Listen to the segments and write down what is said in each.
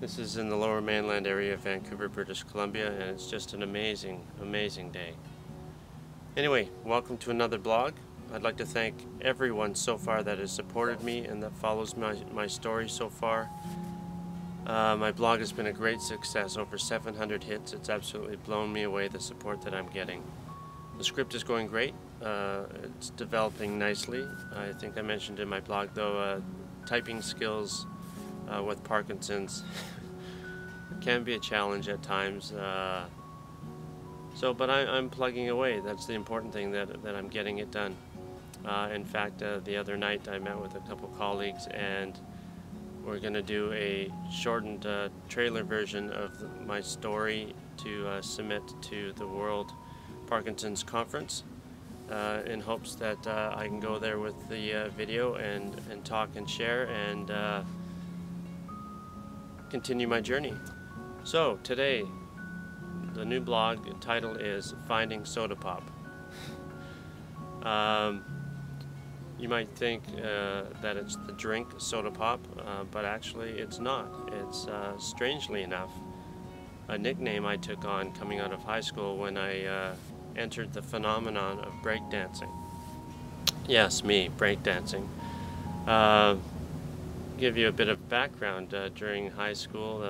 This is in the Lower Mainland area of Vancouver, British Columbia, and it's just an amazing, amazing day. Anyway, welcome to another blog. I'd like to thank everyone so far that has supported me and that follows my story so far. My blog has been a great success, over 700 hits. It's absolutely blown me away, the support that I'm getting. The script is going great. It's developing nicely. I think I mentioned in my blog though, typing skills with Parkinson's can be a challenge at times. But I'm plugging away. That's the important thing, that I'm getting it done. In fact, the other night I met with a couple colleagues and we're going to do a shortened trailer version of my story to submit to the World Parkinson's Conference in hopes that I can go there with the video and talk and share and continue my journey. So today, the new blog title is Finding Soda Pop. You might think that it's the drink soda pop, but actually it's not. It's strangely enough a nickname I took on coming out of high school when I entered the phenomenon of breakdancing. Yes, me, breakdancing. Give you a bit of background. During high school,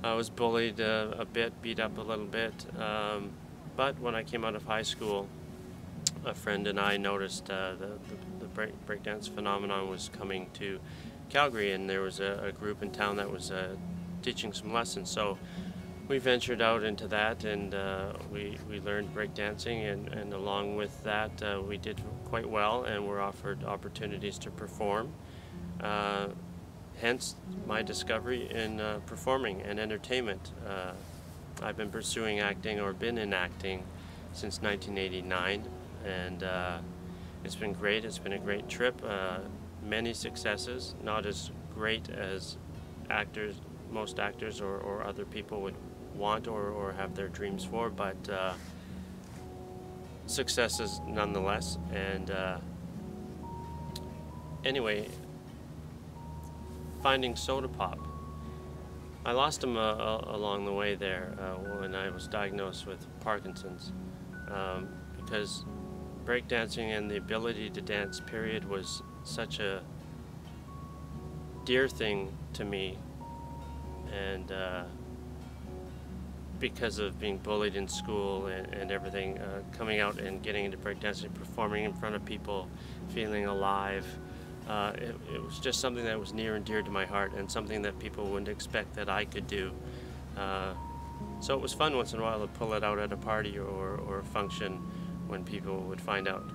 I was bullied a bit, beat up a little bit, but when I came out of high school, a friend and I noticed the breakdance phenomenon was coming to Calgary, and there was a group in town that was teaching some lessons. So we ventured out into that, and we learned breakdancing, and along with that we did quite well and were offered opportunities to perform. Hence my discovery in performing and entertainment. I've been pursuing acting, or been in acting, since 1989, and it's been great. It's been a great trip. Many successes, not as great as most actors or other people would want or have their dreams for, but successes nonetheless. And anyway, finding soda pop. I lost him along the way there when I was diagnosed with Parkinson's, because breakdancing and the ability to dance, period, was such a dear thing to me. And because of being bullied in school and everything, coming out and getting into breakdancing, performing in front of people, feeling alive, it was just something that was near and dear to my heart, and something that people wouldn't expect that I could do. So it was fun once in a while to pull it out at a party or a function when people would find out.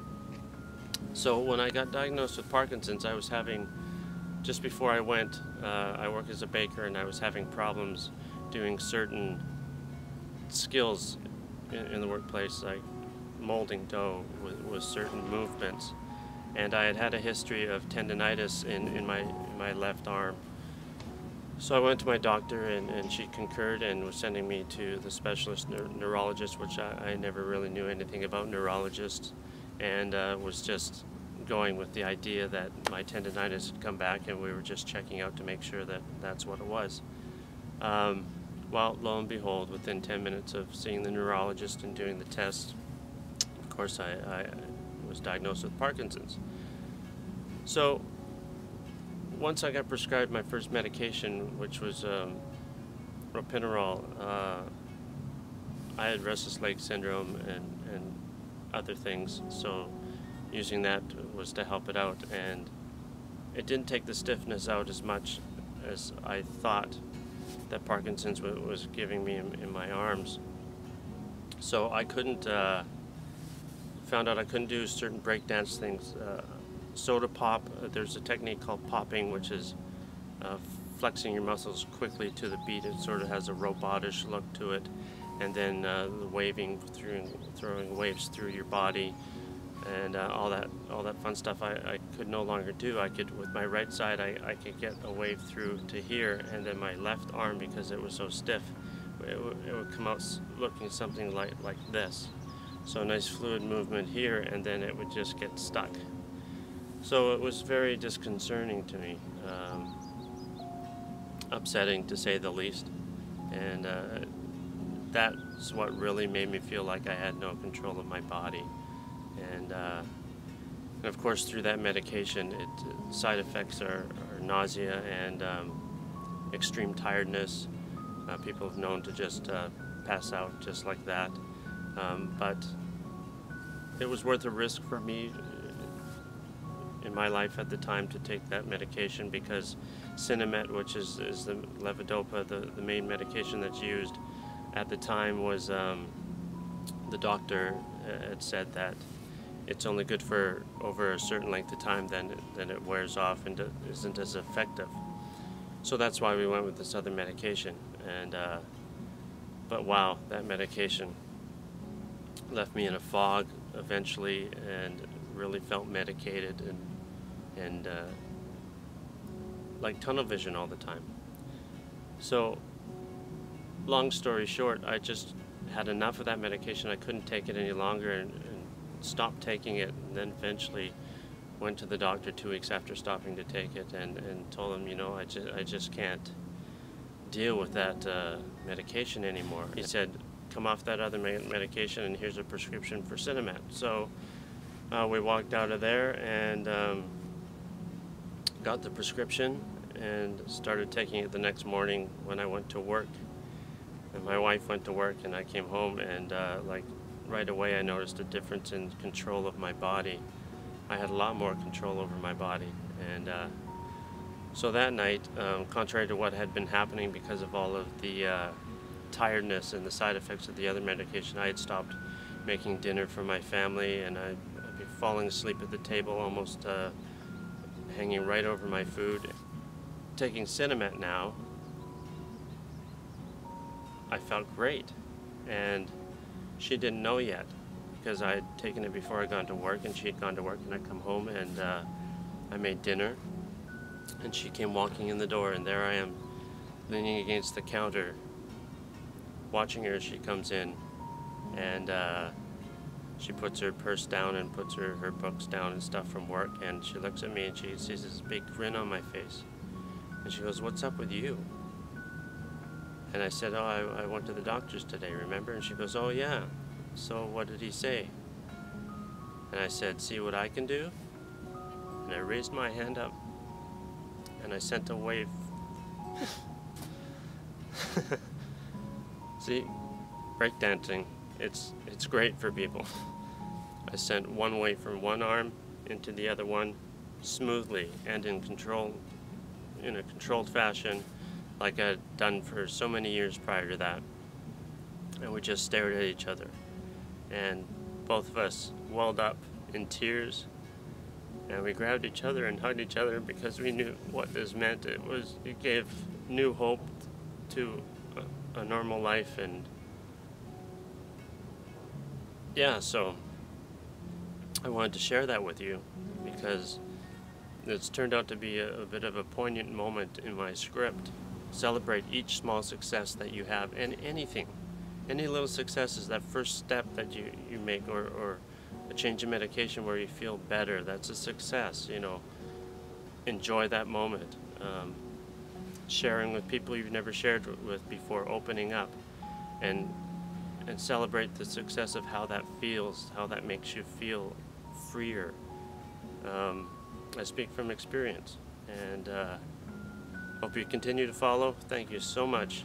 So when I got diagnosed with Parkinson's, I was having, just before I went, I work as a baker, and I was having problems doing certain skills in the workplace, like molding dough with certain movements. And I had a history of tendonitis in my left arm. So I went to my doctor, and she concurred and was sending me to the specialist neurologist, which I never really knew anything about neurologists, and was just going with the idea that my tendonitis had come back, and we were just checking out to make sure that that's what it was. Well, lo and behold, within 10 minutes of seeing the neurologist and doing the test, of course I was diagnosed with Parkinson's. So once I got prescribed my first medication, which was ropinirole, I had restless leg syndrome and other things, so using that was to help it out, and it didn't take the stiffness out as much as I thought that Parkinson's was giving me in my arms. So I couldn't, found out I couldn't do certain breakdance things. Soda pop, there's a technique called popping, which is flexing your muscles quickly to the beat. It sort of has a robotish look to it, and then the waving throwing waves through your body, and all that fun stuff I could no longer do. I could, with my right side, I could get a wave through to here, and then my left arm, because it was so stiff, it would come out looking something like this. So a nice fluid movement here, and then it would just get stuck. So it was very disconcerting to me. upsetting to say the least. And that's what really made me feel like I had no control of my body. And of course, through that medication, side effects are nausea and extreme tiredness. People have known to just pass out just like that. But it was worth a risk for me in my life at the time to take that medication, because Sinemet, which is the levodopa, the main medication that's used at the time, was the doctor had said that it's only good for over a certain length of time, then it wears off and isn't as effective. So that's why we went with this other medication. And but wow, that medication left me in a fog eventually, and really felt medicated and like tunnel vision all the time. So long story short, I just had enough of that medication. I couldn't take it any longer, and stopped taking it, and then eventually went to the doctor 2 weeks after stopping to take it, and told him, you know, I just can't deal with that medication anymore. He said, come off that other medication, and here's a prescription for Sinemet. So we walked out of there and got the prescription and started taking it the next morning when I went to work. And my wife went to work, and I came home, and like right away I noticed a difference in control of my body. I had a lot more control over my body. And so that night, contrary to what had been happening because of all of the tiredness and the side effects of the other medication, I had stopped making dinner for my family, and I'd be falling asleep at the table, almost hanging right over my food. Taking Sinemet now, I felt great, and she didn't know yet, because I had taken it before I gone to work, and she had gone to work, and I come home, and I made dinner, and she came walking in the door, and there I am, leaning against the counter, watching her as she comes in, and she puts her purse down and puts her books down and stuff from work, and she looks at me and she sees this big grin on my face, and she goes, "What's up with you?" And I said, "Oh, I went to the doctor's today, remember?" And she goes, "Oh yeah, so what did he say?" And I said, "See what I can do?" And I raised my hand up, and I sent a wave. See, breakdancing, it's great for people. I sent one wave from one arm into the other one smoothly and in a controlled fashion, like I'd done for so many years prior to that. And we just stared at each other, and both of us welled up in tears, and we grabbed each other and hugged each other, because we knew what this meant. It gave new hope to a normal life. And yeah, so I wanted to share that with you, because it's turned out to be a bit of a poignant moment in my script. Celebrate each small success that you have, and anything. Any little success is that first step that you make, or a change in medication where you feel better. That's a success, you know. Enjoy that moment. Sharing with people you've never shared with before, opening up, and celebrate the success of how that feels, how that makes you feel freer. I speak from experience, and hope you continue to follow. Thank you so much.